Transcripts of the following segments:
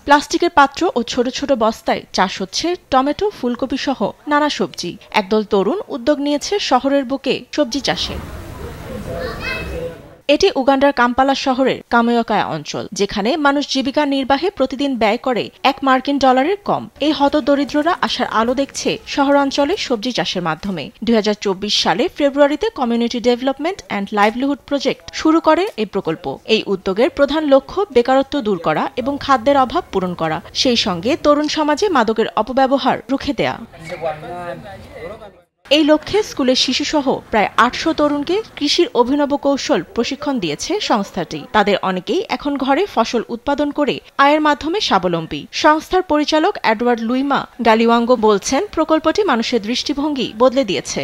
প্লাস্টিকের পাত্র ও ছোট ছোট বস্তায় চাষ হচ্ছে টমেটো, ফুলকপি সহ নানা সবজি। একদল তরুণ উদ্যোগ নিয়েছে শহরের বুকে সবজি চাষে। এটি উগান্ডার কাম্পালা শহরের কাময়কায়া অঞ্চল, যেখানে মানুষ জীবিকা নির্বাহে প্রতিদিন ব্যয় করে $1 কম। এই হতদরিদ্ররা আশার আলো দেখছে শহরাঞ্চলে সবজি চাষের মাধ্যমে। 2024 সালে ফেব্রুয়ারিতে community development and livelihood project শুরু করে এই প্রকল্প। এই উদ্যোগের প্রধান লক্ষ্য বেকারত্ব দূর করা এবং খাদ্যের অভাব পূরণ করা, সেই সঙ্গে তরুণ সমাজে মাদকের অপব্যবহার রুখে দেয়া। এই লক্ষ্যে স্কুলের শিশুসহ প্রায় 800 তরুণকে কৃষির অভিনব কৌশল প্রশিক্ষণ দিয়েছে সংস্থাটি। তাদের অনেকেই এখন ঘরে ফসল উৎপাদন করে আয়ের মাধ্যমে স্বাবলম্বী। সংস্থার পরিচালক এডওয়ার্ড লুইমা গালিওয়াঙ্গো বলছেন, প্রকল্পটি মানুষের দৃষ্টিভঙ্গি বদলে দিয়েছে।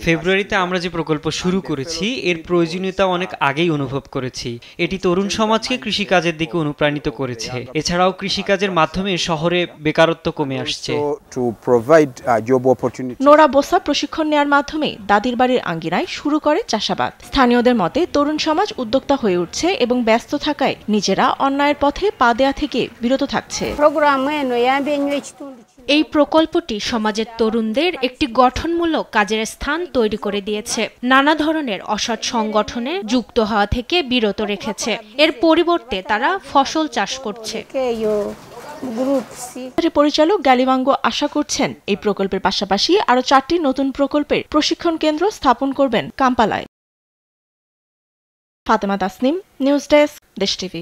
ফেব্রুয়ারিতে আমরা যে প্রকল্প শুরু করেছি এর প্রয়োজনীয়তা অনেক আগেই অনুভব করেছি। এটি তরুণ সমাজকে কৃষিকাজের দিকে অনুপ্রাণিত করেছে। এছাড়াও কৃষিকাজের মাধ্যমে শহরে বেকারত্ব কমে আসছে। নোরা বোসা প্রশিক্ষণ নেয়ার মাধ্যমে দাদির বাড়ির আঙ্গিনায় শুরু করে চাষাবাদ। স্থানীয়দের মতে, তরুণ সমাজ উদ্যোক্তা হয়ে উঠছে এবং ব্যস্ত থাকায় নিজেরা অন্যায়ের পথে পা দেয়া থেকে বিরত থাকছে। এই প্রকল্পটি সমাজের তরুণদের একটি গঠনমূলক কাজের স্থান তৈরি করে দিয়েছে। নানা ধরনের অসৎ সংগঠনে যুক্ত হওয়া থেকে বিরত রেখেছে। এর পরিবর্তে তারা ফসল চাষ করছে। পরিচালক গালিওয়াঙ্গো আশা করছেন, এই প্রকল্পের পাশাপাশি আরো 4টি নতুন প্রকল্পের প্রশিক্ষণ কেন্দ্র স্থাপন করবেন কাম্পালায়। ফাতেমা তাসনিম, নিউজ ডেস্ক, দেশ টিভি।